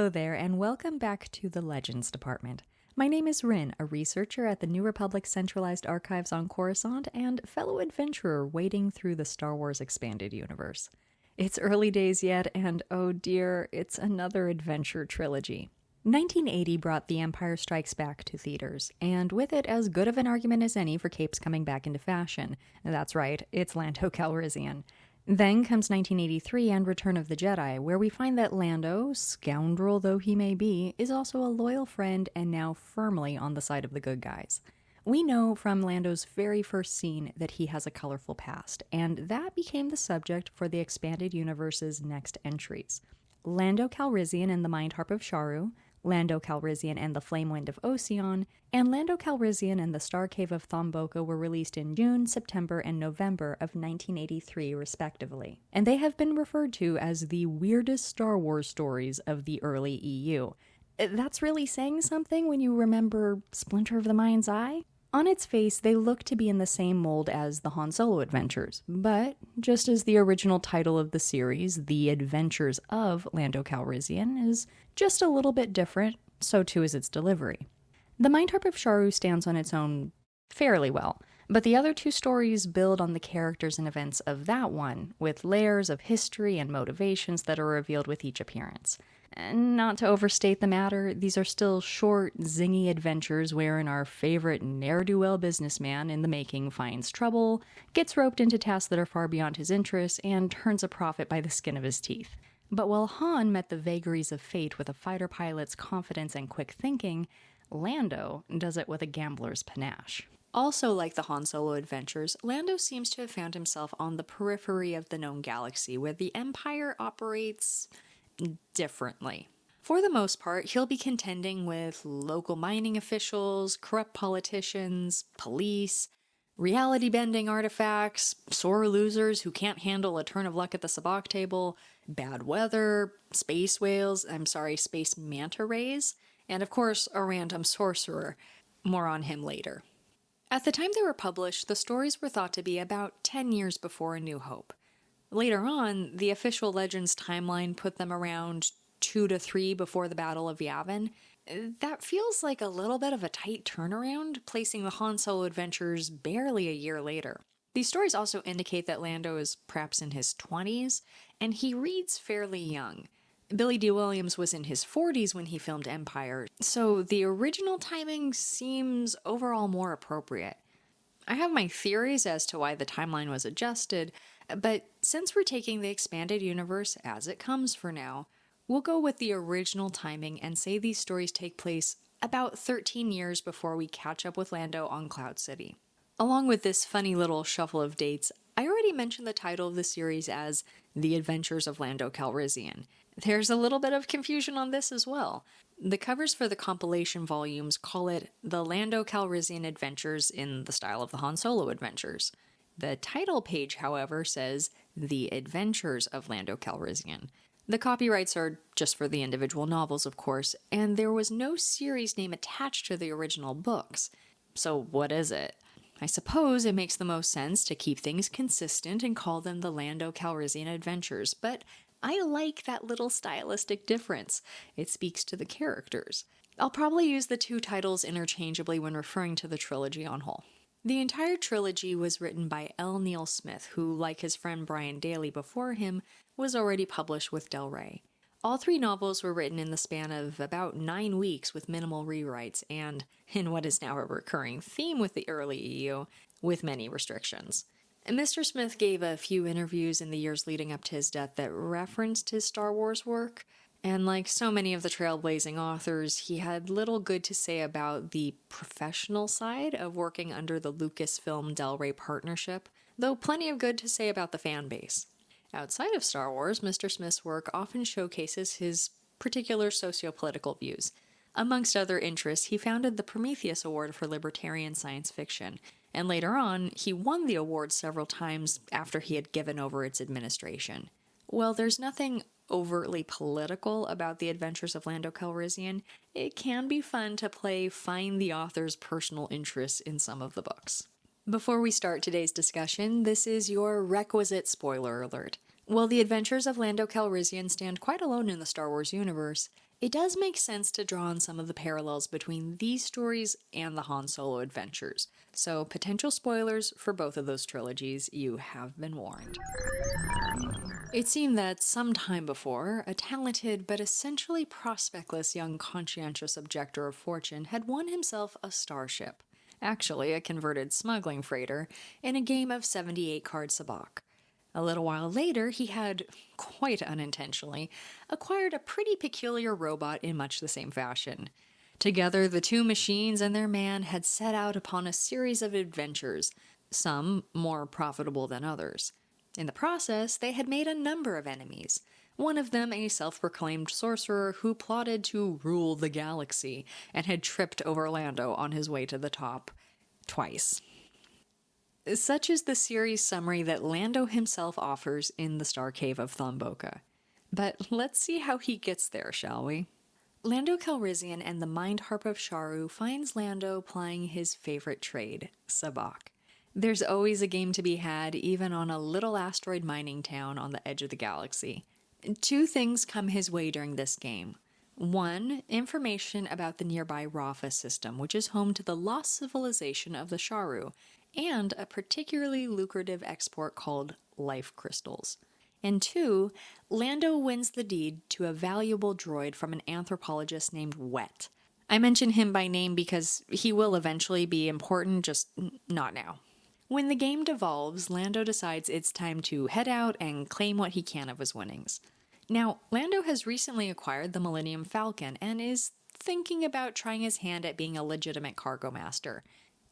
Hello there, and welcome back to the Legends Department. My name is Rin, a researcher at the New Republic Centralized Archives on Coruscant and fellow adventurer wading through the Star Wars Expanded Universe. It's early days yet, and oh dear, it's another adventure trilogy. 1980 brought The Empire Strikes Back to theaters, and with it as good of an argument as any for capes coming back into fashion. That's right, it's Lando Calrissian. Then comes 1983 and Return of the Jedi, where we find that Lando, scoundrel though he may be, is also a loyal friend and now firmly on the side of the good guys. We know from Lando's very first scene that he has a colorful past, and that became the subject for the Expanded Universe's next entries. Lando Calrissian and the Mindharp of Sharu, Lando Calrissian and the Flamewind of Oseon, and Lando Calrissian and the Starcave of ThonBoka were released in June, September, and November of 1983, respectively. And they have been referred to as the weirdest Star Wars stories of the early EU. That's really saying something when you remember Splinter of the Mind's Eye? On its face, they look to be in the same mold as the Han Solo adventures, but just as the original title of the series, The Adventures of Lando Calrissian, is just a little bit different, so too is its delivery. The Mindharp of Sharu stands on its own fairly well, but the other two stories build on the characters and events of that one, with layers of history and motivations that are revealed with each appearance. And not to overstate the matter, these are still short, zingy adventures wherein our favorite ne'er-do-well businessman in the making finds trouble, gets roped into tasks that are far beyond his interests, and turns a profit by the skin of his teeth. But while Han met the vagaries of fate with a fighter pilot's confidence and quick thinking, Lando does it with a gambler's panache. Also, like the Han Solo adventures, Lando seems to have found himself on the periphery of the known galaxy, where the Empire operates differently. For the most part, he'll be contending with local mining officials, corrupt politicians, police, reality-bending artifacts, sore losers who can't handle a turn of luck at the Sabacc table, bad weather, space manta rays, and of course, a random sorcerer. More on him later. At the time they were published, the stories were thought to be about 10 years before A New Hope. Later on, the official Legends timeline put them around 2 to 3 before the Battle of Yavin. That feels like a little bit of a tight turnaround, placing the Han Solo adventures barely a year later. These stories also indicate that Lando is perhaps in his 20s, and he reads fairly young. Billy D. Williams was in his 40s when he filmed Empire, so the original timing seems overall more appropriate. I have my theories as to why the timeline was adjusted, but since we're taking the expanded universe as it comes for now, we'll go with the original timing and say these stories take place about 13 years before we catch up with Lando on Cloud City. Along with this funny little shuffle of dates, I already mentioned the title of the series as The Adventures of Lando Calrissian. There's a little bit of confusion on this as well. The covers for the compilation volumes call it The Lando Calrissian Adventures in the style of the Han Solo adventures. The title page, however, says The Adventures of Lando Calrissian. The copyrights are just for the individual novels, of course, and there was no series name attached to the original books. So what is it? I suppose it makes the most sense to keep things consistent and call them the Lando Calrissian Adventures, but I like that little stylistic difference. It speaks to the characters. I'll probably use the two titles interchangeably when referring to the trilogy on whole. The entire trilogy was written by L. Neil Smith, who, like his friend Brian Daley before him, was already published with Del Rey. All 3 novels were written in the span of about 9 weeks with minimal rewrites and, in what is now a recurring theme with the early EU, with many restrictions. Mr. Smith gave a few interviews in the years leading up to his death that referenced his Star Wars work, and like so many of the trailblazing authors, he had little good to say about the professional side of working under the Lucasfilm-Del Rey partnership, though plenty of good to say about the fan base. Outside of Star Wars, Mr. Smith's work often showcases his particular socio-political views. Amongst other interests, he founded the Prometheus Award for Libertarian Science Fiction, and later on, he won the award several times after he had given over its administration. While there's nothing overtly political about the adventures of Lando Calrissian, it can be fun to find the author's personal interests in some of the books. Before we start today's discussion, this is your requisite spoiler alert. While the adventures of Lando Calrissian stand quite alone in the Star Wars universe, It does make sense to draw on some of the parallels between these stories and the Han Solo adventures, so potential spoilers for both of those trilogies, you have been warned. It seemed that some time before, a talented but essentially prospectless young conscientious objector of fortune had won himself a starship, actually a converted smuggling freighter, in a game of 78-card Sabacc. A little while later, he had, quite unintentionally, acquired a pretty peculiar robot in much the same fashion. Together, the two machines and their man had set out upon a series of adventures, some more profitable than others. In the process, they had made a number of enemies, one of them a self-proclaimed sorcerer who plotted to rule the galaxy and had tripped over Lando on his way to the top twice. Such is the series summary that Lando himself offers in the Starcave of ThonBoka. But let's see how he gets there, shall we? Lando Calrissian and the Mindharp of Sharu finds Lando plying his favorite trade, Sabacc. There's always a game to be had, even on a little asteroid mining town on the edge of the galaxy. Two things come his way during this game. One, information about the nearby Rafa system, which is home to the lost civilization of the Sharu, and a particularly lucrative export called life crystals. And two, Lando wins the deed to a valuable droid from an anthropologist named Wet. I mention him by name because he will eventually be important, just not now. When the game devolves, Lando decides it's time to head out and claim what he can of his winnings. Now, Lando has recently acquired the Millennium Falcon and is thinking about trying his hand at being a legitimate cargo master.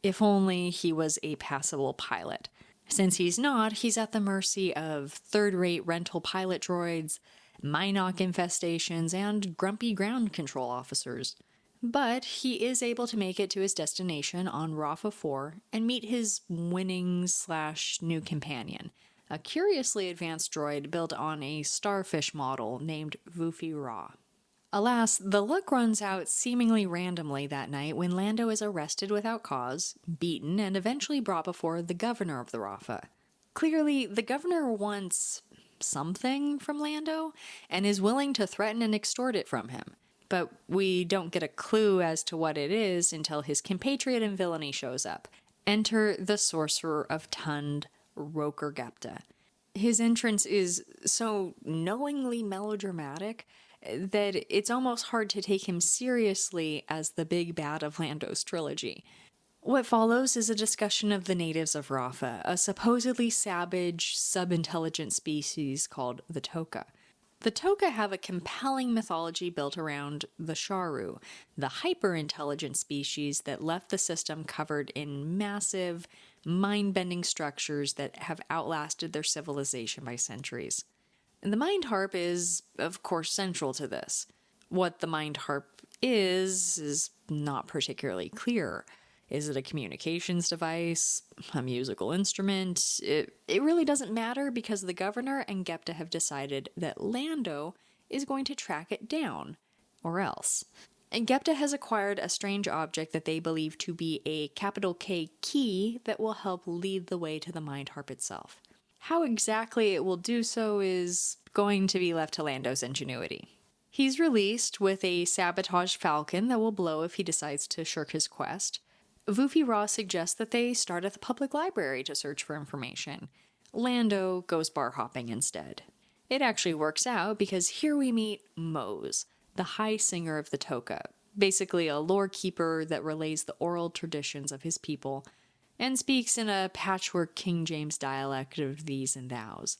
If only he was a passable pilot. Since he's not, he's at the mercy of third-rate rental pilot droids, Minoc infestations, and grumpy ground control officers. But he is able to make it to his destination on Rafa 4 and meet his winning/new companion, a curiously advanced droid built on a starfish model named Vuffi Raa. Alas, the luck runs out seemingly randomly that night when Lando is arrested without cause, beaten, and eventually brought before the governor of the Rafa. Clearly, the governor wants something from Lando and is willing to threaten and extort it from him. But we don't get a clue as to what it is until his compatriot in villainy shows up. Enter the sorcerer of Tund, Roker Gepta. His entrance is so knowingly melodramatic that it's almost hard to take him seriously as the big bad of Lando's trilogy. What follows is a discussion of the natives of Rafa, a supposedly savage, sub-intelligent species called the Toka. The Toka have a compelling mythology built around the Sharu, the hyper-intelligent species that left the system covered in massive, mind-bending structures that have outlasted their civilization by centuries. And the Mindharp is, of course, central to this. What the Mindharp is not particularly clear. Is it a communications device? A musical instrument? It really doesn't matter because the governor and Gepta have decided that Lando is going to track it down. Or else. And Gepta has acquired a strange object that they believe to be a capital K key that will help lead the way to the Mindharp itself. How exactly it will do so is going to be left to Lando's ingenuity. He's released with a sabotaged falcon that will blow if he decides to shirk his quest. Vuffi Raa suggests that they start at the public library to search for information. Lando goes bar hopping instead. It actually works out because here we meet Mose, the high singer of the Toka, basically a lore keeper that relays the oral traditions of his people and speaks in a patchwork King James dialect of these and thous.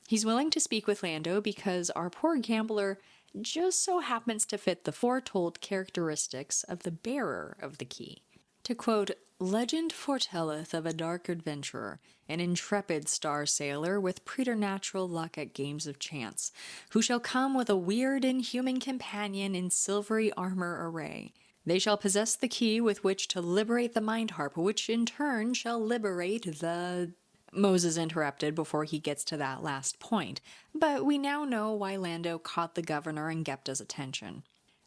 He's willing to speak with Lando because our poor gambler just so happens to fit the foretold characteristics of the bearer of the key. To quote, "Legend foretelleth of a dark adventurer, an intrepid star sailor with preternatural luck at games of chance, who shall come with a weird inhuman companion in silvery armor array. They shall possess the key with which to liberate the Mindharp, which in turn shall liberate the..." Moses interrupted before he gets to that last point, but we now know why Lando caught the governor and Gepta's attention.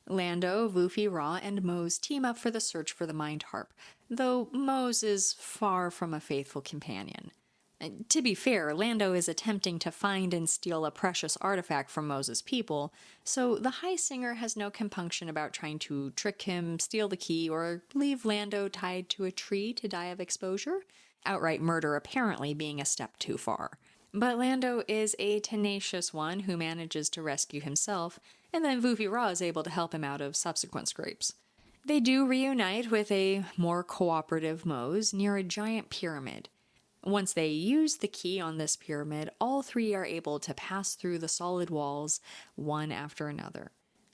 Lando, Vuffi Raa, and Mose team up for the search for the Mindharp, though Mose is far from a faithful companion. To be fair, Lando is attempting to find and steal a precious artifact from Moses' people, so the High Singer has no compunction about trying to trick him, steal the key, or leave Lando tied to a tree to die of exposure, outright murder apparently being a step too far. But Lando is a tenacious one who manages to rescue himself, and then Vuffi Raa is able to help him out of subsequent scrapes. They do reunite with a more cooperative Mose near a giant pyramid. Once they use the key on this pyramid, all three are able to pass through the solid walls one after another.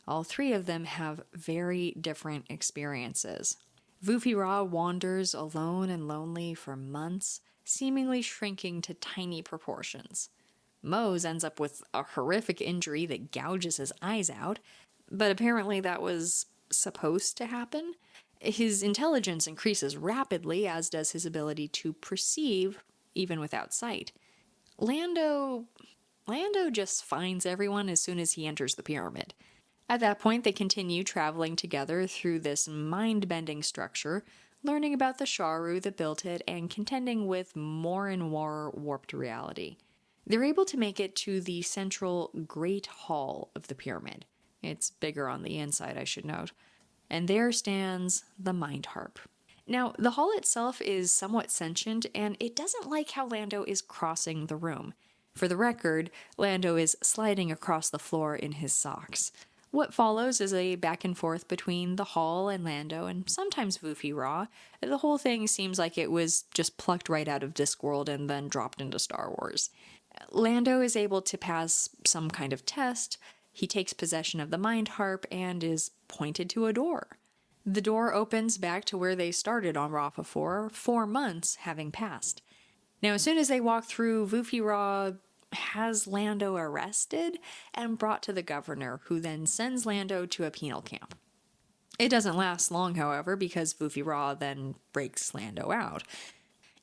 All three of them have very different experiences. Vuffi Raa wanders alone and lonely for months, seemingly shrinking to tiny proportions. Mose ends up with a horrific injury that gouges his eyes out, but apparently that was supposed to happen. His intelligence increases rapidly, as does his ability to perceive, even without sight. Lando just finds everyone as soon as he enters the pyramid. At that point, they continue traveling together through this mind-bending structure, learning about the Sharu that built it, and contending with more and more warped reality. They're able to make it to the central Great Hall of the pyramid. It's bigger on the inside, I should note. And there stands the Mindharp. Now, the hall itself is somewhat sentient, and it doesn't like how Lando is crossing the room. For the record, Lando is sliding across the floor in his socks. What follows is a back and forth between the hall and Lando, and sometimes Vuffi Raa. The whole thing seems like it was just plucked right out of Discworld and then dropped into Star Wars. Lando is able to pass some kind of test. He takes possession of the Mindharp and is pointed to a door. The door opens back to where they started on Rafa 4 months having passed. Now, as soon as they walk through, Vuffi Raa has Lando arrested and brought to the governor, who then sends Lando to a penal camp. It doesn't last long, however, because Vuffi Raa then breaks Lando out.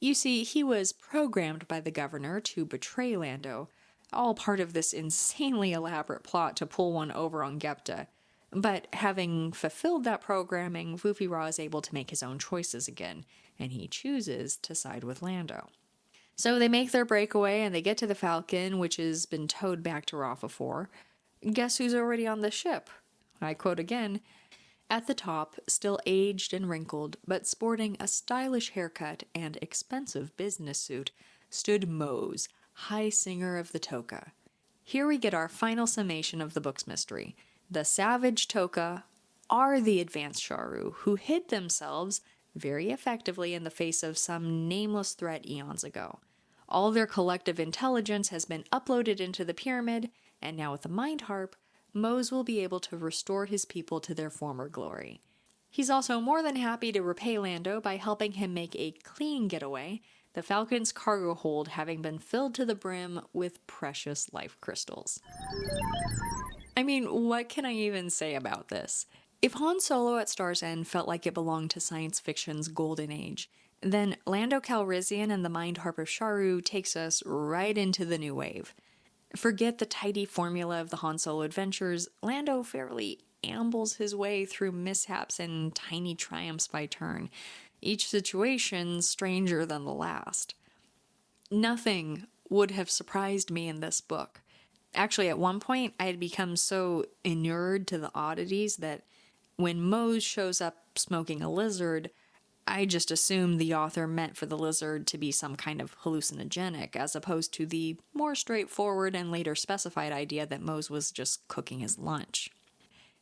You see, he was programmed by the governor to betray Lando, all part of this insanely elaborate plot to pull one over on Gepta. But having fulfilled that programming, Vuffi Raa is able to make his own choices again, and he chooses to side with Lando. So they make their breakaway and they get to the Falcon, which has been towed back to Rafa 4. Guess who's already on the ship? I quote again, "At the top, still aged and wrinkled, but sporting a stylish haircut and expensive business suit, stood Mose, High Singer of the Toka." Here we get our final summation of the book's mystery. The savage Toka are the advanced Sharu, who hid themselves very effectively in the face of some nameless threat eons ago. All their collective intelligence has been uploaded into the pyramid, and now with the Mindharp, Mose will be able to restore his people to their former glory. He's also more than happy to repay Lando by helping him make a clean getaway, the Falcon's cargo hold having been filled to the brim with precious life crystals. I mean, what can I even say about this? If Han Solo at Star's End felt like it belonged to science fiction's golden age, then Lando Calrissian and the Mindharp of Sharu takes us right into the new wave. Forget the tidy formula of the Han Solo adventures, Lando fairly ambles his way through mishaps and tiny triumphs by turn, each situation stranger than the last. Nothing would have surprised me in this book. Actually, at one point, I had become so inured to the oddities that when Mose shows up smoking a lizard, I just assumed the author meant for the lizard to be some kind of hallucinogenic, as opposed to the more straightforward and later specified idea that Mose was just cooking his lunch.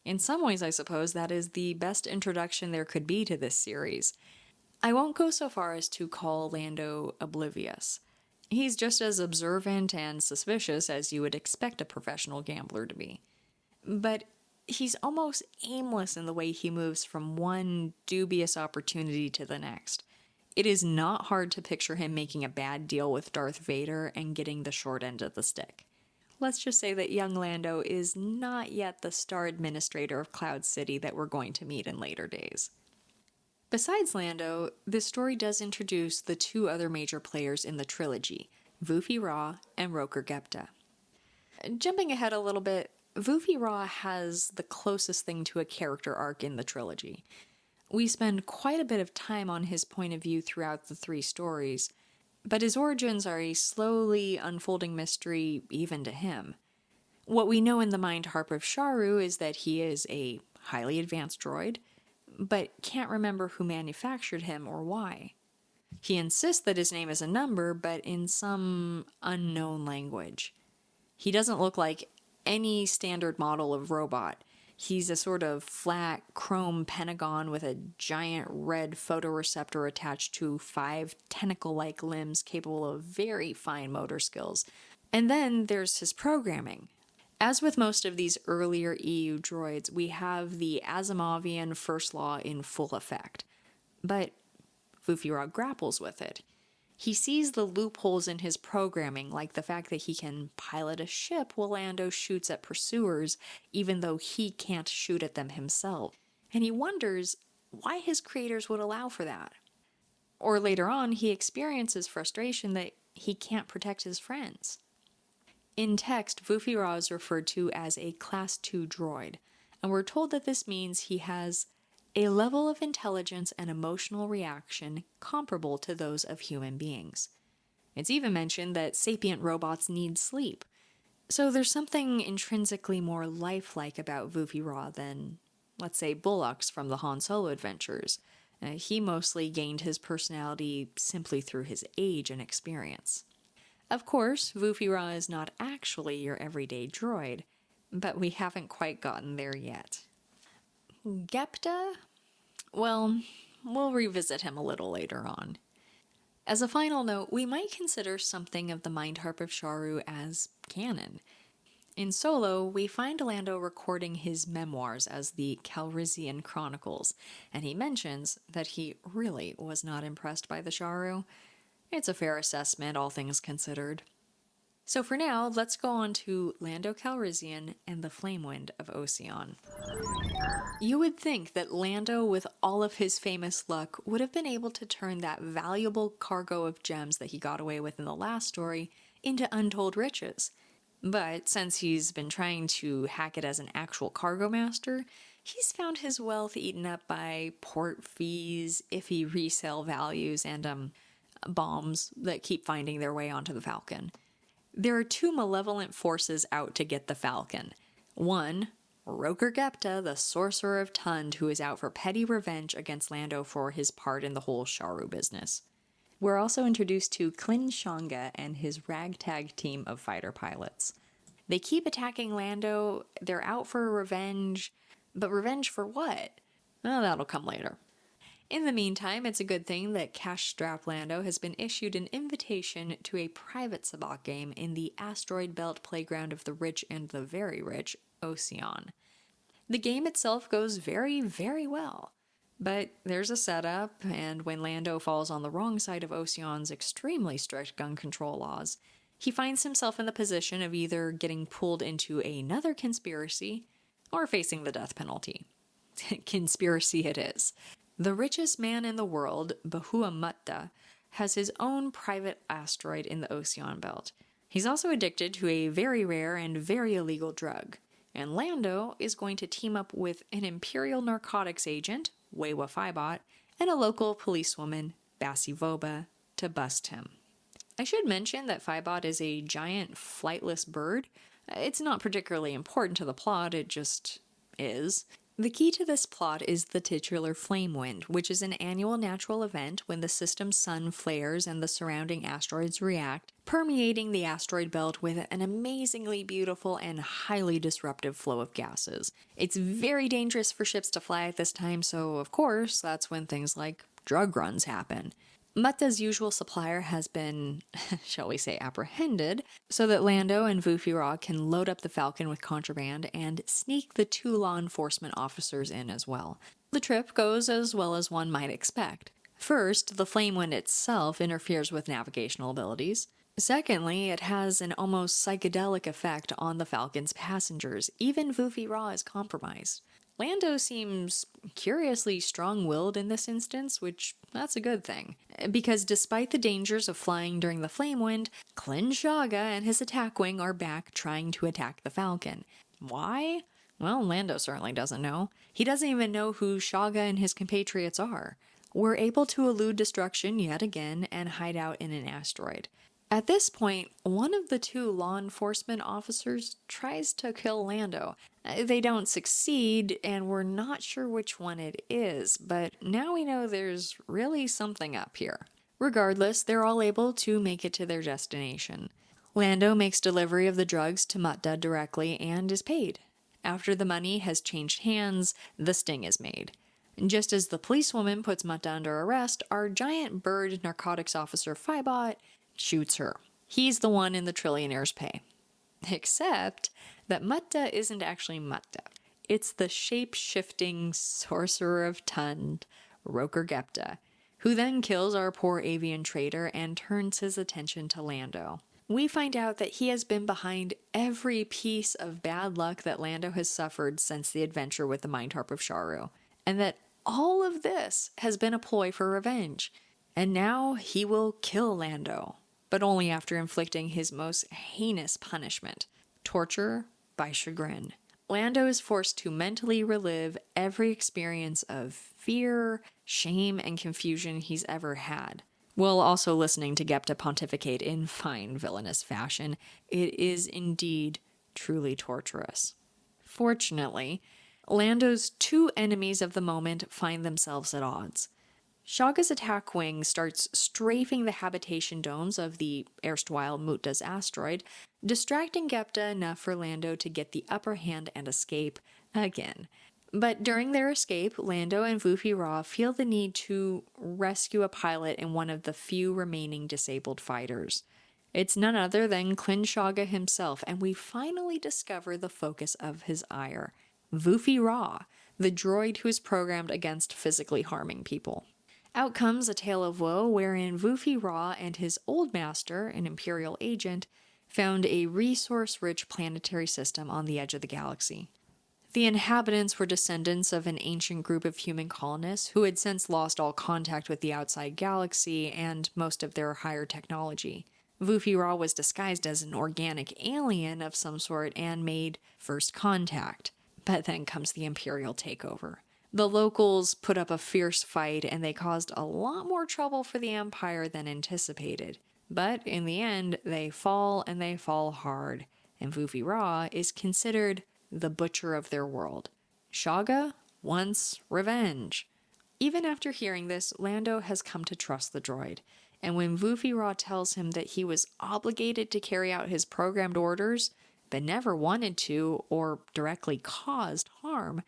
In some ways, I suppose that is the best introduction there could be to this series. I won't go so far as to call Lando oblivious. He's just as observant and suspicious as you would expect a professional gambler to be. But he's almost aimless in the way he moves from one dubious opportunity to the next. It is not hard to picture him making a bad deal with Darth Vader and getting the short end of the stick. Let's just say that young Lando is not yet the star administrator of Cloud City that we're going to meet in later days. Besides Lando, this story does introduce the two other major players in the trilogy, Vuffi Raa and Roker Gepta. Jumping ahead a little bit, Vuffi Raa has the closest thing to a character arc in the trilogy. We spend quite a bit of time on his point of view throughout the three stories, but his origins are a slowly unfolding mystery even to him. What we know in the Mindharp of Sharu is that he is a highly advanced droid, but can't remember who manufactured him or why. He insists that his name is a number, but in some unknown language. He doesn't look like any standard model of robot. He's a sort of flat chrome pentagon with a giant red photoreceptor attached to 5 tentacle-like limbs capable of very fine motor skills. And then there's his programming. As with most of these earlier EU droids, we have the Asimovian first law in full effect. But Vuffi Raa grapples with it. He sees the loopholes in his programming, like the fact that he can pilot a ship while Lando shoots at pursuers, even though he can't shoot at them himself. And he wonders why his creators would allow for that. Or later on, he experiences frustration that he can't protect his friends. In text, Vuffi Raa is referred to as a Class 2 droid, and we're told that this means he has a level of intelligence and emotional reaction comparable to those of human beings. It's even mentioned that sapient robots need sleep, so there's something intrinsically more lifelike about Vuffi Raa than, let's say, Bullocks from the Han Solo adventures. He mostly gained his personality simply through his age and experience. Of course, Vuffi Raa is not actually your everyday droid, but we haven't quite gotten there yet. Gepta? Well, we'll revisit him a little later on. As a final note, we might consider something of the Mindharp of Sharu as canon. In Solo, we find Lando recording his memoirs as the Calrissian Chronicles, and he mentions that he really was not impressed by the Sharu. It's a fair assessment, all things considered. So for now, let's go on to Lando Calrissian and the Flamewind of Oseon. You would think that Lando, with all of his famous luck, would have been able to turn that valuable cargo of gems that he got away with in the last story into untold riches. But since he's been trying to hack it as an actual cargo master, he's found his wealth eaten up by port fees, iffy resale values, and bombs that keep finding their way onto the Falcon. There are 2 malevolent forces out to get the Falcon. One, Roker Gepta, the sorcerer of Tund, who is out for petty revenge against Lando for his part in the whole Sharu business. We're also introduced to Klin Shanga and his ragtag team of fighter pilots. They keep attacking Lando, they're out for revenge, but revenge for what? Well, that'll come later. In the meantime, it's a good thing that cash-strapped Lando has been issued an invitation to a private Sabacc game in the asteroid belt playground of the rich and the very rich, Oseon. The game itself goes very, very well. But there's a setup, and when Lando falls on the wrong side of Oseon's extremely strict gun control laws, he finds himself in the position of either getting pulled into another conspiracy or facing the death penalty. Conspiracy it is. The richest man in the world, Bahua Mutta, has his own private asteroid in the Oseon belt. He's also addicted to a very rare and very illegal drug, and Lando is going to team up with an Imperial narcotics agent, Wewa Phibot, and a local policewoman, Bassi Voba, to bust him. I should mention that Phibot is a giant flightless bird. It's not particularly important to the plot, it just is. The key to this plot is the titular Flamewind, which is an annual natural event when the system's sun flares and the surrounding asteroids react, permeating the asteroid belt with an amazingly beautiful and highly disruptive flow of gases. It's very dangerous for ships to fly at this time, so of course, that's when things like drug runs happen. Mutta's usual supplier has been, shall we say, apprehended, so that Lando and Vuffi Raa can load up the Falcon with contraband and sneak the 2 law enforcement officers in as well. The trip goes as well as one might expect. First, the Flamewind itself interferes with navigational abilities. Secondly, it has an almost psychedelic effect on the Falcon's passengers. Even Vuffi Raa is compromised. Lando seems curiously strong-willed in this instance, which that's a good thing. Because despite the dangers of flying during the Flamewind, Klin Shanga and his attack wing are back trying to attack the Falcon. Why? Well, Lando certainly doesn't know. He doesn't even know who Shanga and his compatriots are. were able to elude destruction yet again and hide out in an asteroid. At this point, one of the two law enforcement officers tries to kill Lando. They don't succeed, and we're not sure which one it is, but now we know there's really something up here. Regardless, they're all able to make it to their destination. Lando makes delivery of the drugs to Mutta directly and is paid. After the money has changed hands, the sting is made. Just as the policewoman puts Mutta under arrest, our giant bird narcotics officer Phibot shoots her. He's the one in the trillionaire's pay. Except that Mutta isn't actually Mutta. It's the shape-shifting sorcerer of Tund, Roker Gepta, who then kills our poor avian trader and turns his attention to Lando. We find out that he has been behind every piece of bad luck that Lando has suffered since the adventure with the Mindharp of Sharu, and that all of this has been a ploy for revenge. And now he will kill Lando, but only after inflicting his most heinous punishment, torture by chagrin. Lando is forced to mentally relive every experience of fear, shame, and confusion he's ever had, while also listening to Gepta pontificate in fine villainous fashion. It is indeed truly torturous. Fortunately, Lando's two enemies of the moment find themselves at odds. Shaga's attack wing starts strafing the habitation domes of the erstwhile Mutta's asteroid, distracting Gepta enough for Lando to get the upper hand and escape again. But during their escape, Lando and Vuffi Raa feel the need to rescue a pilot and one of the few remaining disabled fighters. It's none other than Klin Shaga himself, and we finally discover the focus of his ire, Vuffi Raa, the droid who is programmed against physically harming people. Out comes a tale of woe wherein Vuffi Raa and his old master, an Imperial agent, found a resource-rich planetary system on the edge of the galaxy. The inhabitants were descendants of an ancient group of human colonists who had since lost all contact with the outside galaxy and most of their higher technology. Vuffi Raa was disguised as an organic alien of some sort and made first contact. But then comes the Imperial takeover. The locals put up a fierce fight and they caused a lot more trouble for the Empire than anticipated. But in the end, they fall and they fall hard, and Vuffi Raa is considered the butcher of their world. Shaga wants revenge. Even after hearing this, Lando has come to trust the droid, and when Vuffi Raa tells him that he was obligated to carry out his programmed orders, but never wanted to or directly caused harm,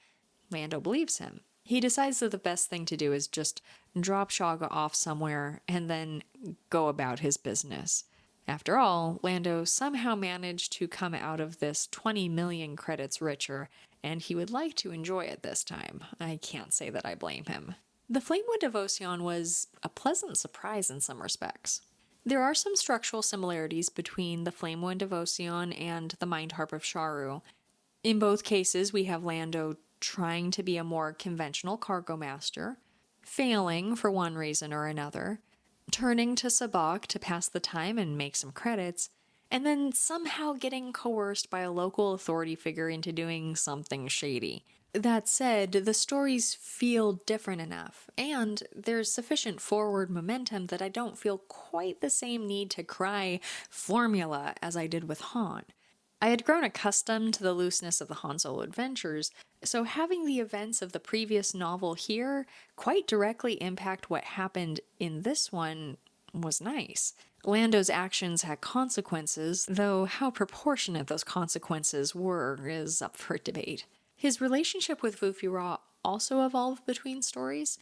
Lando believes him. He decides that the best thing to do is just drop Shaga off somewhere and then go about his business. After all, Lando somehow managed to come out of this 20 million credits richer, and he would like to enjoy it this time. I can't say that I blame him. The Flamewind of Oseon was a pleasant surprise in some respects. There are some structural similarities between the Flamewind of Oseon and the Mindharp of Sharu. In both cases, we have Lando trying to be a more conventional cargo master, failing for one reason or another, turning to Sabacc to pass the time and make some credits, and then somehow getting coerced by a local authority figure into doing something shady. That said, the stories feel different enough, and there's sufficient forward momentum that I don't feel quite the same need to cry formula as I did with Han. I had grown accustomed to the looseness of the Han Solo adventures, so having the events of the previous novel here quite directly impact what happened in this one was nice. Lando's actions had consequences, though how proportionate those consequences were is up for debate. His relationship with Vuffi Raa also evolved between stories.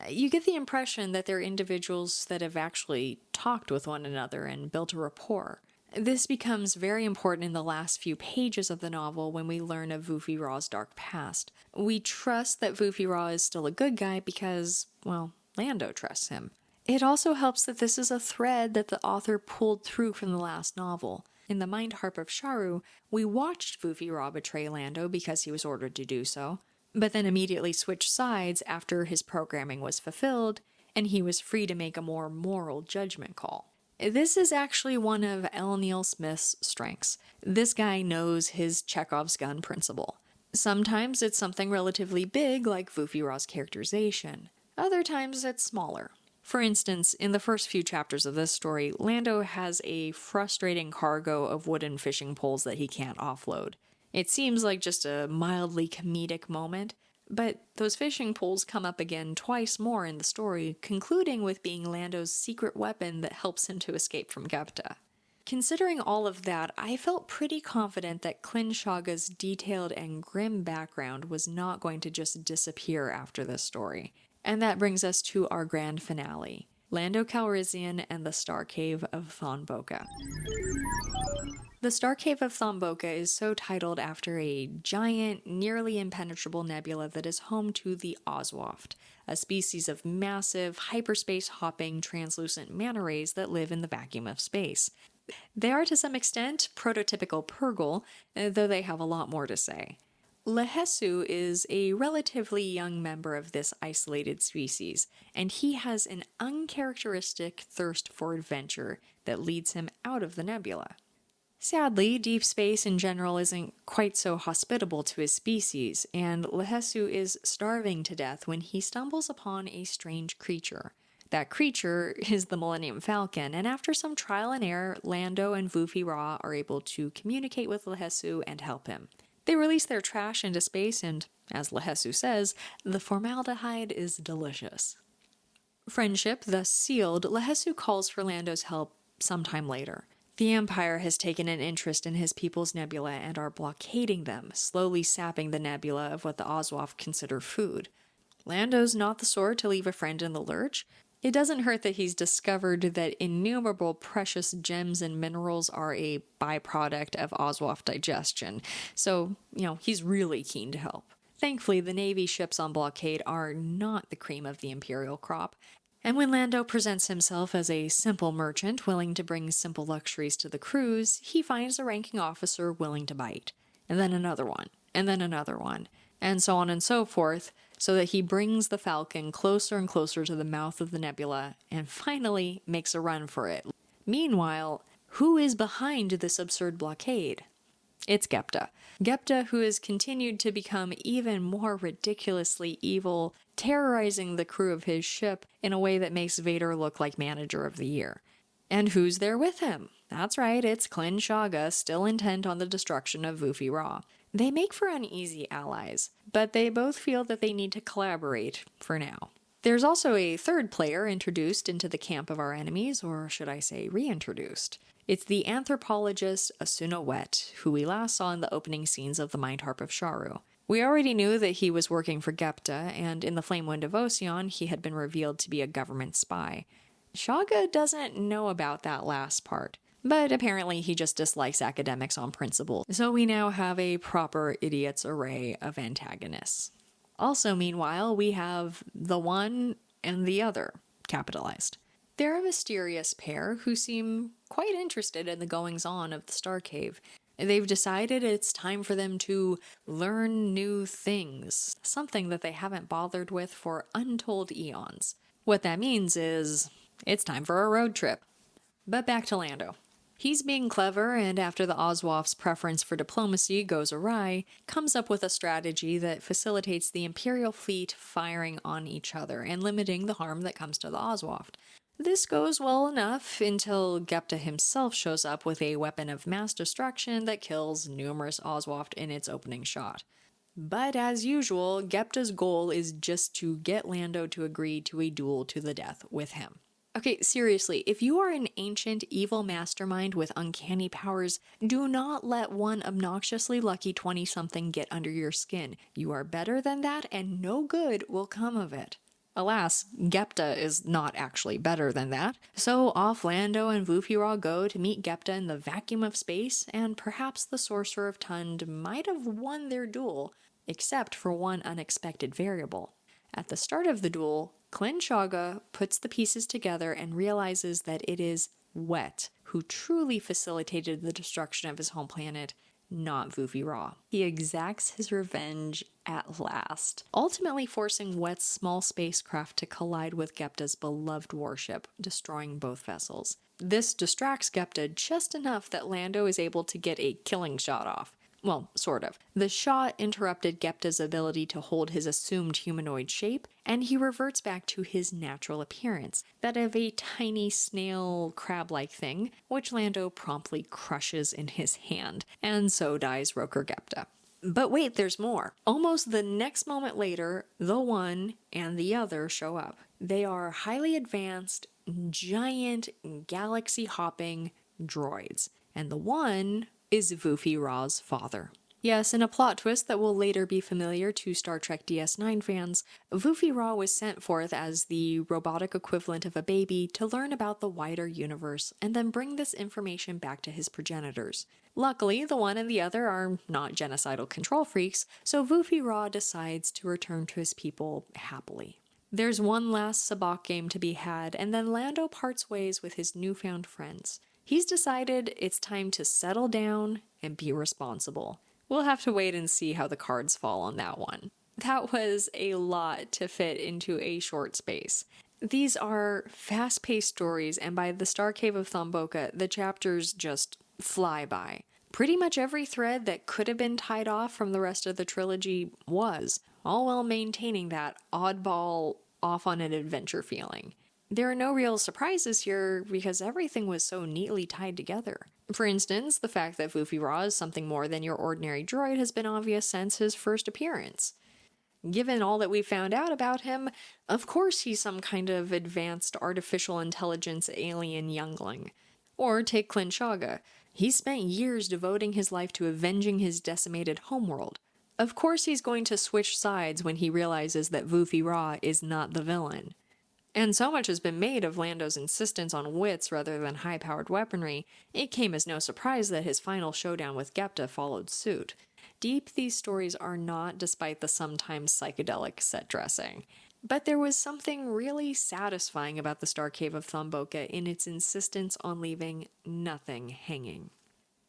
You get the impression that they're individuals that have actually talked with one another and built a rapport. This becomes very important in the last few pages of the novel when we learn of Vuffi Raa's dark past. We trust that Vuffi Raa is still a good guy because, well, Lando trusts him. It also helps that this is a thread that the author pulled through from the last novel. In the Mindharp of Sharu, we watched Vuffi Raa betray Lando because he was ordered to do so, but then immediately switched sides after his programming was fulfilled, and he was free to make a more moral judgment call. This is actually one of L. Neil Smith's strengths. This guy knows his Chekhov's gun principle. Sometimes it's something relatively big like Vuffi Raa's characterization. Other times it's smaller. For instance, in the first few chapters of this story, Lando has a frustrating cargo of wooden fishing poles that he can't offload. It seems like just a mildly comedic moment, but those fishing poles come up again twice more in the story, concluding with being Lando's secret weapon that helps him to escape from Gepta. Considering all of that, I felt pretty confident that Klin Shaga's detailed and grim background was not going to just disappear after this story. And that brings us to our grand finale, Lando Calrissian and the Starcave of ThonBoka. The Starcave of ThonBoka is so titled after a giant, nearly impenetrable nebula that is home to the Oswaft, a species of massive, hyperspace-hopping, translucent manta rays that live in the vacuum of space. They are to some extent prototypical Purgle, though they have a lot more to say. Lehesu is a relatively young member of this isolated species, and he has an uncharacteristic thirst for adventure that leads him out of the nebula. Sadly, deep space in general isn't quite so hospitable to his species, and Lehesu is starving to death when he stumbles upon a strange creature. That creature is the Millennium Falcon, and after some trial and error, Lando and Vuffi Raa are able to communicate with Lehesu and help him. They release their trash into space, and, as Lehesu says, the formaldehyde is delicious. Friendship thus sealed, Lehesu calls for Lando's help sometime later. The Empire has taken an interest in his people's nebula and are blockading them, slowly sapping the nebula of what the Oswaft consider food. Lando's not the sort to leave a friend in the lurch. It doesn't hurt that he's discovered that innumerable precious gems and minerals are a byproduct of Oswaft digestion, so, he's really keen to help. Thankfully, the Navy ships on blockade are not the cream of the Imperial crop, and when Lando presents himself as a simple merchant willing to bring simple luxuries to the crews, he finds a ranking officer willing to bite. And then another one, and then another one, and so on and so forth, so that he brings the Falcon closer and closer to the mouth of the nebula, and finally makes a run for it. Meanwhile, who is behind this absurd blockade? It's Gepta. Gepta, who has continued to become even more ridiculously evil, terrorizing the crew of his ship in a way that makes Vader look like Manager of the Year. And who's there with him? That's right, it's Klin Shaga, still intent on the destruction of Vuffi Raa. They make for uneasy allies, but they both feel that they need to collaborate, for now. There's also a third player introduced into the camp of our enemies, or should I say reintroduced. It's the anthropologist Asuna Wet, who we last saw in the opening scenes of the Mindharp of Sharu. We already knew that he was working for Gepta, and in the Flamewind of Oseon, he had been revealed to be a government spy. Shaga doesn't know about that last part, but apparently he just dislikes academics on principle, so we now have a proper idiot's array of antagonists. Also, meanwhile, we have the one and the other, capitalized. They're a mysterious pair who seem quite interested in the goings-on of the Starcave. They've decided it's time for them to learn new things, something that they haven't bothered with for untold eons. What that means is, it's time for a road trip. But back to Lando. He's being clever, and after the Oswaft's preference for diplomacy goes awry, comes up with a strategy that facilitates the Imperial fleet firing on each other and limiting the harm that comes to the Oswaft. This goes well enough until Gepta himself shows up with a weapon of mass destruction that kills numerous Oswaft in its opening shot. But as usual, Gepta's goal is just to get Lando to agree to a duel to the death with him. Okay, seriously, if you are an ancient evil mastermind with uncanny powers, do not let one obnoxiously lucky 20-something get under your skin. You are better than that, and no good will come of it. Alas, Gepta is not actually better than that, so off Lando and Vuffi Raa go to meet Gepta in the vacuum of space, and perhaps the Sorcerer of Tund might have won their duel, except for one unexpected variable. At the start of the duel, Klin Shaga puts the pieces together and realizes that it is Wet who truly facilitated the destruction of his home planet, not Vuffi Raa. He exacts his revenge at last, ultimately forcing Wet's small spacecraft to collide with Gepta's beloved warship, destroying both vessels. This distracts Gepta just enough that Lando is able to get a killing shot off. Well, sort of. The shot interrupted Gepta's ability to hold his assumed humanoid shape, and he reverts back to his natural appearance, that of a tiny snail crab-like thing, which Lando promptly crushes in his hand, and so dies Roker Gepta. But wait, there's more. Almost the next moment later, the one and the other show up. They are highly advanced, giant, galaxy-hopping droids, and the one is Vuffi Raa's father. Yes, in a plot twist that will later be familiar to Star Trek DS9 fans, Vuffi Raa was sent forth as the robotic equivalent of a baby to learn about the wider universe and then bring this information back to his progenitors. Luckily, the one and the other are not genocidal control freaks, so Vuffi Raa decides to return to his people happily. There's one last Sabacc game to be had, and then Lando parts ways with his newfound friends. He's decided it's time to settle down and be responsible. We'll have to wait and see how the cards fall on that one. That was a lot to fit into a short space. These are fast-paced stories, and by the Starcave of ThonBoka, the chapters just fly by. Pretty much every thread that could have been tied off from the rest of the trilogy was, all while maintaining that oddball, off-on-an-adventure feeling. There are no real surprises here because everything was so neatly tied together. For instance, the fact that Vuffi Raa is something more than your ordinary droid has been obvious since his first appearance. Given all that we've found out about him, of course he's some kind of advanced artificial intelligence alien youngling. Or take Klin Shaga. He spent years devoting his life to avenging his decimated homeworld. Of course he's going to switch sides when he realizes that Vuffi Raa is not the villain. And so much has been made of Lando's insistence on wits rather than high-powered weaponry, it came as no surprise that his final showdown with Gepta followed suit. Deep these stories are not, despite the sometimes psychedelic set dressing. But there was something really satisfying about the Starcave of ThonBoka in its insistence on leaving nothing hanging.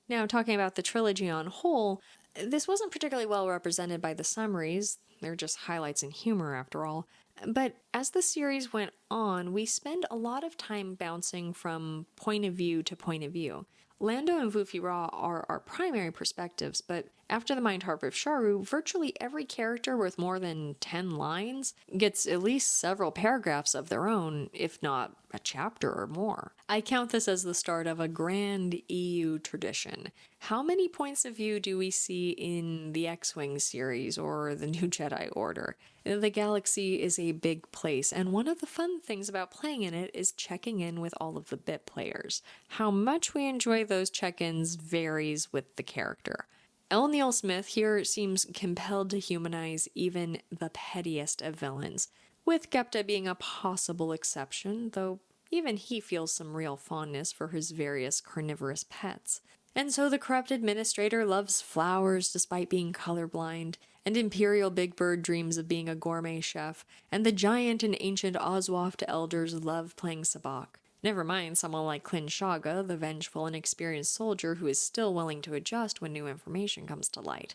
Now, talking about the trilogy on whole, this wasn't particularly well represented by the summaries. They're just highlights and humor, after all. But as the series went on, we spend a lot of time bouncing from point of view to point of view. Lando and Vuffi Raa are our primary perspectives, but after the Mindharp of Sharu, virtually every character with more than 10 lines gets at least several paragraphs of their own, if not a chapter or more. I count this as the start of a grand EU tradition. How many points of view do we see in the X-Wing series or the New Jedi Order? The galaxy is a big place, and one of the fun things about playing in it is checking in with all of the bit players. How much we enjoy those check-ins varies with the character. L. Neil Smith here seems compelled to humanize even the pettiest of villains, with Gepta being a possible exception, though even he feels some real fondness for his various carnivorous pets. And so the corrupt administrator loves flowers despite being colorblind, and Imperial Big Bird dreams of being a gourmet chef, and the giant and ancient Oswaft elders love playing Sabacc. Never mind someone like Klin Shaga, the vengeful and experienced soldier who is still willing to adjust when new information comes to light.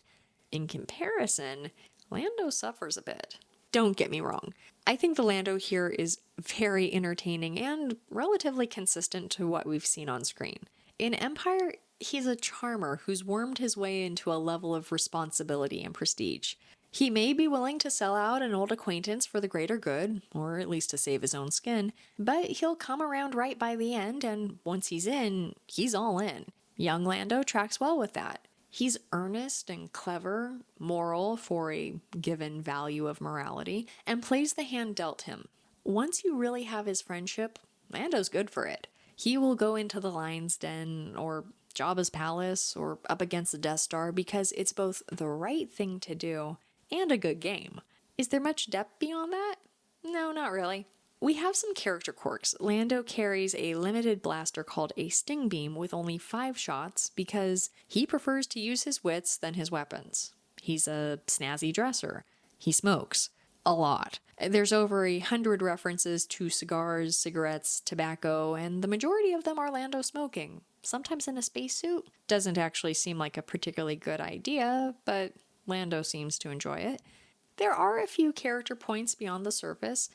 In comparison, Lando suffers a bit. Don't get me wrong. I think the Lando here is very entertaining and relatively consistent to what we've seen on screen. In Empire, he's a charmer who's wormed his way into a level of responsibility and prestige. He may be willing to sell out an old acquaintance for the greater good, or at least to save his own skin, but he'll come around right by the end, and once he's in, he's all in. Young Lando tracks well with that. He's earnest and clever, moral for a given value of morality, and plays the hand dealt him. Once you really have his friendship, Lando's good for it. He will go into the Lion's Den, or Jabba's palace, or up against the Death Star because it's both the right thing to do and a good game. Is there much depth beyond that? No, not really. We have some character quirks. Lando carries a limited blaster called a Sting Beam with only 5 shots because he prefers to use his wits than his weapons. He's a snazzy dresser. He smokes. A lot. There's over 100 references to cigars, cigarettes, tobacco, and the majority of them are Lando smoking. Sometimes in a spacesuit. Doesn't actually seem like a particularly good idea, but Lando seems to enjoy it. There are a few character points beyond the surface.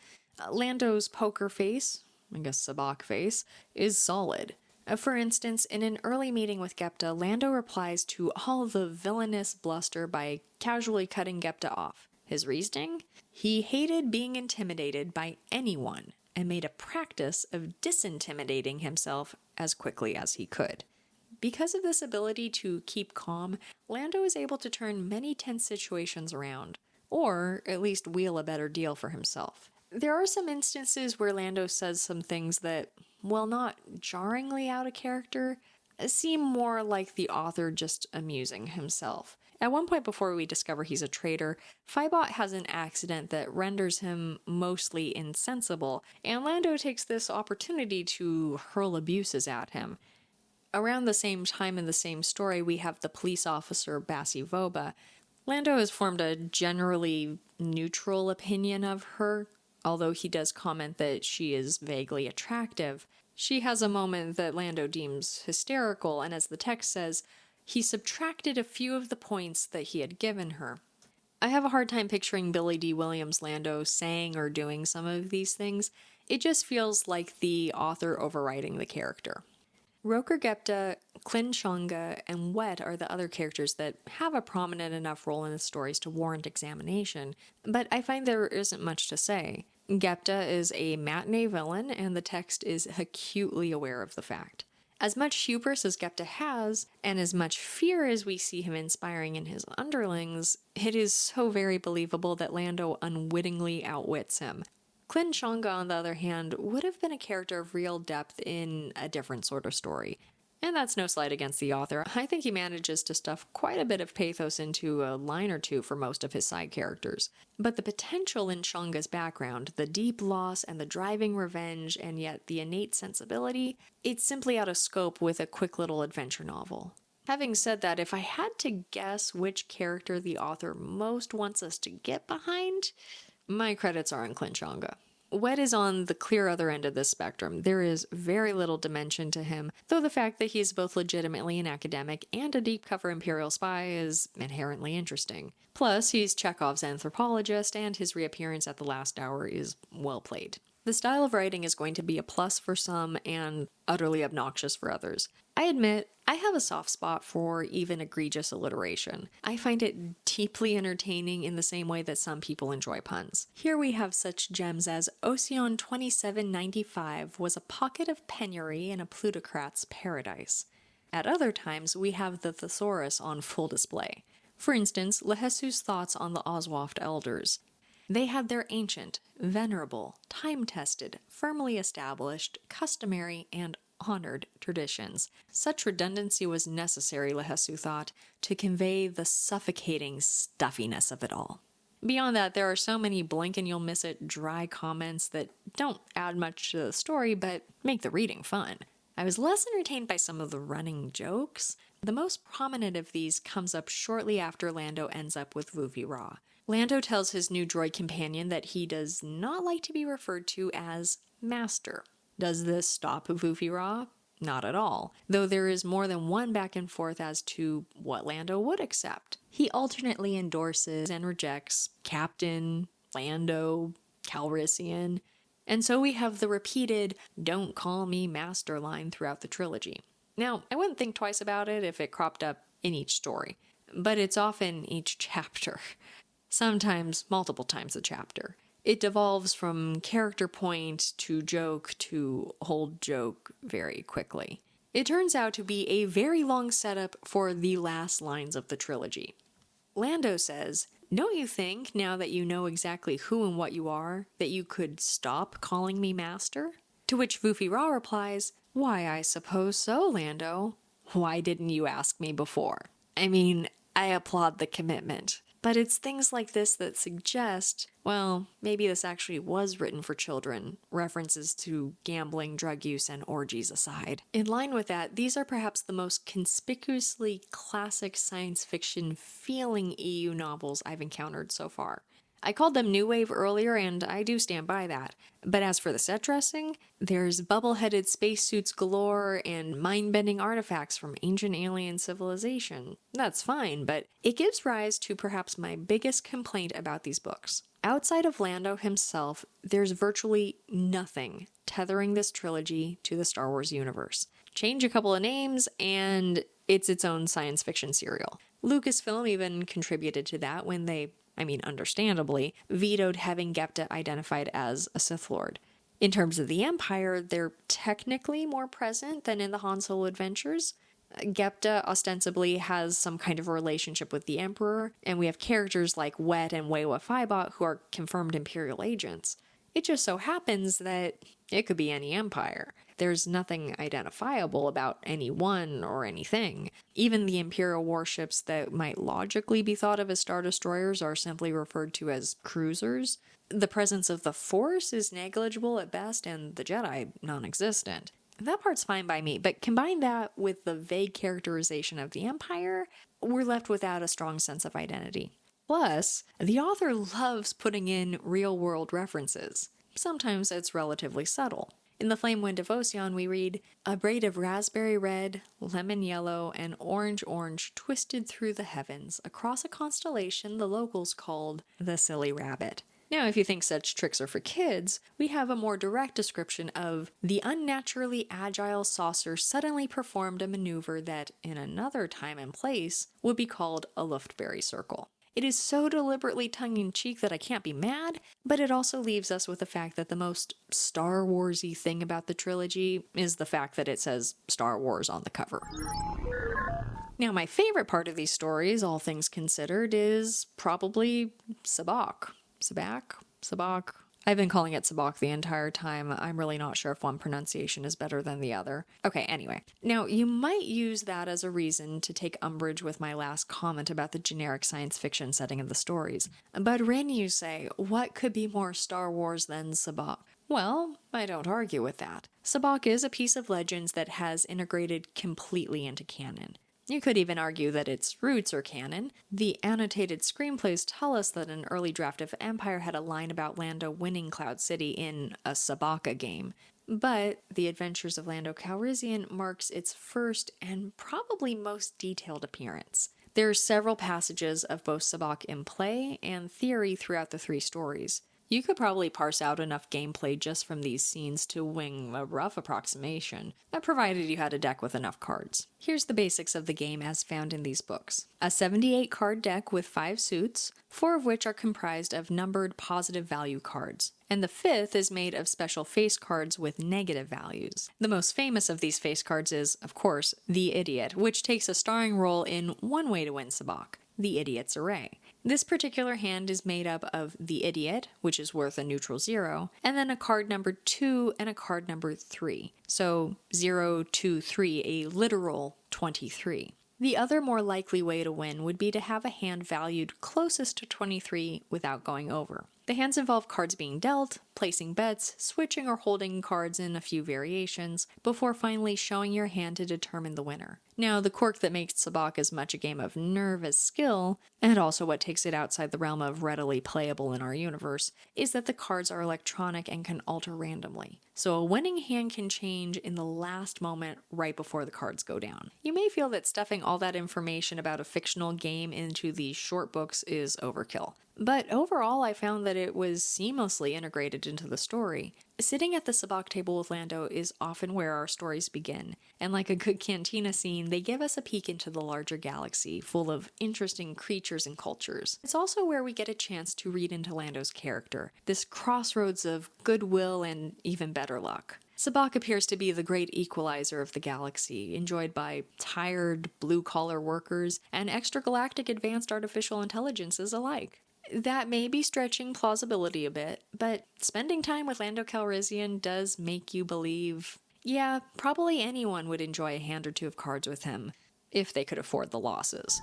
Lando's poker face, I guess Sabacc face, is solid. For instance, in an early meeting with Gepta, Lando replies to all the villainous bluster by casually cutting Gepta off. His reasoning? He hated being intimidated by anyone and made a practice of disintimidating himself as quickly as he could. Because of this ability to keep calm, Lando is able to turn many tense situations around, or at least wheel a better deal for himself. There are some instances where Lando says some things that, while not jarringly out of character, seem more like the author just amusing himself. At one point before we discover he's a traitor, Phi-Bot has an accident that renders him mostly insensible, and Lando takes this opportunity to hurl abuses at him. Around the same time in the same story, we have the police officer Bassi Voba. Lando has formed a generally neutral opinion of her, although he does comment that she is vaguely attractive. She has a moment that Lando deems hysterical, and as the text says, he subtracted a few of the points that he had given her. I have a hard time picturing Billy D. Williams Lando saying or doing some of these things. It just feels like the author overwriting the character. Roker Gepta, Klin Changa, and Wet are the other characters that have a prominent enough role in the stories to warrant examination, but I find there isn't much to say. Gepta is a matinee villain, and the text is acutely aware of the fact. As much hubris as Gepta has, and as much fear as we see him inspiring in his underlings, it is so very believable that Lando unwittingly outwits him. Klin Changa, on the other hand, would have been a character of real depth in a different sort of story. And that's no slight against the author. I think he manages to stuff quite a bit of pathos into a line or two for most of his side characters. But the potential in Changa's background, the deep loss and the driving revenge, and yet the innate sensibility, it's simply out of scope with a quick little adventure novel. Having said that, if I had to guess which character the author most wants us to get behind, my credits are on Klin Changa. Wet is on the clear other end of this spectrum. There is very little dimension to him, though the fact that he is both legitimately an academic and a deep-cover Imperial spy is inherently interesting. Plus, he's Chekhov's anthropologist, and his reappearance at the last hour is well played. The style of writing is going to be a plus for some and utterly obnoxious for others. I admit, I have a soft spot for even egregious alliteration. I find it deeply entertaining in the same way that some people enjoy puns. Here we have such gems as Oseon 2795 was a pocket of penury in a plutocrat's paradise. At other times, we have the thesaurus on full display. For instance, Lehesu's thoughts on the Oswaft elders. They had their ancient, venerable, time-tested, firmly established, customary, and honored traditions. Such redundancy was necessary, Lehesu thought, to convey the suffocating stuffiness of it all. Beyond that, there are so many blink-and-you'll-miss-it dry comments that don't add much to the story, but make the reading fun. I was less entertained by some of the running jokes. The most prominent of these comes up shortly after Lando ends up with Vuffi Raa. Lando tells his new droid companion that he does not like to be referred to as Master. Does this stop Vuffi Raa? Not at all, though there is more than one back and forth as to what Lando would accept. He alternately endorses and rejects Captain, Lando, Calrissian, and so we have the repeated "don't call me Master" line throughout the trilogy. Now, I wouldn't think twice about it if it cropped up in each story, but it's often each chapter. Sometimes multiple times a chapter. It devolves from character point to joke to old joke very quickly. It turns out to be a very long setup for the last lines of the trilogy. Lando says, "Don't you think, now that you know exactly who and what you are, that you could stop calling me Master?" To which Vuffi Raa replies, "Why, I suppose so, Lando. Why didn't you ask me before?" I mean, I applaud the commitment. But it's things like this that suggest, well, maybe this actually was written for children, references to gambling, drug use, and orgies aside. In line with that, these are perhaps the most conspicuously classic science fiction feeling EU novels I've encountered so far. I called them New Wave earlier, and I do stand by that. But as for the set dressing, there's bubble-headed spacesuits galore and mind-bending artifacts from ancient alien civilization. That's fine, but it gives rise to perhaps my biggest complaint about these books. Outside of Lando himself, there's virtually nothing tethering this trilogy to the Star Wars universe. change a couple of names, and it's its own science fiction serial. Lucasfilm even contributed to that when they, understandably, vetoed having Gepta identified as a Sith Lord. In terms of the Empire, they're technically more present than in the Han Solo adventures. Gepta ostensibly has some kind of relationship with the Emperor, and we have characters like Wet and Wewa Phaibot who are confirmed Imperial agents. It just so happens that it could be any Empire. There's nothing identifiable about anyone or anything. Even the Imperial warships that might logically be thought of as Star Destroyers are simply referred to as cruisers. The presence of the Force is negligible at best, and the Jedi non-existent. That part's fine by me, but combine that with the vague characterization of the Empire, we're left without a strong sense of identity. Plus, the author loves putting in real-world references. Sometimes it's relatively subtle. In the Flamewind of Oseon, we read, "A braid of raspberry red, lemon yellow, and orange twisted through the heavens across a constellation the locals called the Silly Rabbit." Now, if you think such tricks are for kids, we have a more direct description of the unnaturally agile saucer suddenly performed a maneuver that, in another time and place, would be called a Luftberry circle. It is so deliberately tongue-in-cheek that I can't be mad, but it also leaves us with the fact that the most Star Wars-y thing about the trilogy is the fact that it says Star Wars on the cover. Now, my favorite part of these stories, all things considered, is probably Sabacc. Sabacc. I've been calling it Sabacc the entire time. I'm really not sure if one pronunciation is better than the other. Okay, anyway. Now, you might use that as a reason to take umbrage with my last comment about the generic science fiction setting of the stories. But Rin, you say, what could be more Star Wars than Sabacc? Well, I don't argue with that. Sabacc is a piece of legends that has integrated completely into canon. You could even argue that its roots are canon. The annotated screenplays tell us that an early draft of Empire had a line about Lando winning Cloud City in a Sabacc game. But The Adventures of Lando Calrissian marks its first and probably most detailed appearance. There are several passages of both Sabacc in play and theory throughout the three stories. You could probably parse out enough gameplay just from these scenes to wing a rough approximation, provided you had a deck with enough cards. Here's the basics of the game as found in these books. A 78-card deck with 5 suits, 4 of which are comprised of numbered positive value cards, and the 5th is made of special face cards with negative values. The most famous of these face cards is, of course, the Idiot, which takes a starring role in one way to win Sabacc, the Idiot's Array. This particular hand is made up of the Idiot, which is worth a neutral 0, and then a card number 2 and a card number 3. So 0, 2, 3, a literal 23. The other more likely way to win would be to have a hand valued closest to 23 without going over. The hands involve cards being dealt, placing bets, switching or holding cards in a few variations, before finally showing your hand to determine the winner. Now, the quirk that makes Sabacc as much a game of nerve as skill, and also what takes it outside the realm of readily playable in our universe, is that the cards are electronic and can alter randomly. So a winning hand can change in the last moment right before the cards go down. You may feel that stuffing all that information about a fictional game into these short books is overkill. But overall, I found that it was seamlessly integrated into the story. Sitting at the Sabacc table with Lando is often where our stories begin, and like a good cantina scene, they give us a peek into the larger galaxy, full of interesting creatures and cultures. It's also where we get a chance to read into Lando's character, this crossroads of goodwill and even better luck. Sabacc appears to be the great equalizer of the galaxy, enjoyed by tired, blue-collar workers and extragalactic advanced artificial intelligences alike. That may be stretching plausibility a bit, but spending time with Lando Calrissian does make you believe, yeah, probably anyone would enjoy a hand or two of cards with him, if they could afford the losses.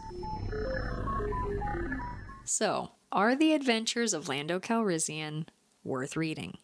So, are The Adventures of Lando Calrissian worth reading?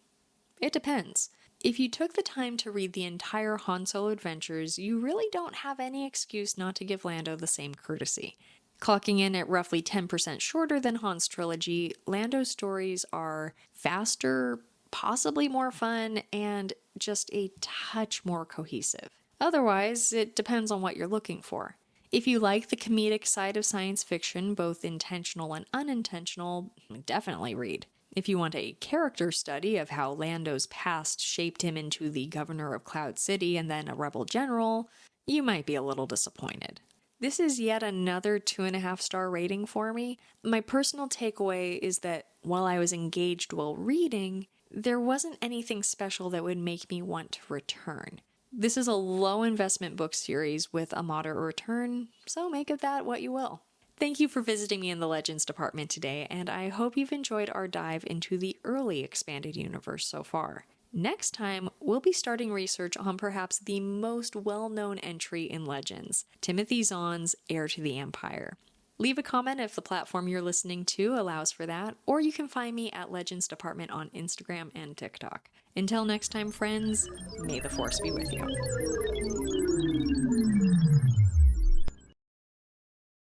It depends. If you took the time to read the entire Han Solo adventures, you really don't have any excuse not to give Lando the same courtesy. Clocking in at roughly 10% shorter than Han's trilogy, Lando's stories are faster, possibly more fun, and just a touch more cohesive. Otherwise, it depends on what you're looking for. If you like the comedic side of science fiction, both intentional and unintentional, definitely read. If you want a character study of how Lando's past shaped him into the governor of Cloud City and then a rebel general, you might be a little disappointed. This is yet another 2.5-star rating for me. My personal takeaway is that while I was engaged while reading, there wasn't anything special that would make me want to return. This is a low investment book series with a moderate return, so make of that what you will. Thank you for visiting me in the Legends department today, and I hope you've enjoyed our dive into the early expanded universe so far. Next time, we'll be starting research on perhaps the most well-known entry in Legends, Timothy Zahn's Heir to the Empire. Leave a comment if the platform you're listening to allows for that, or you can find me at Legends Department on Instagram and TikTok. Until next time, friends, may the Force be with you.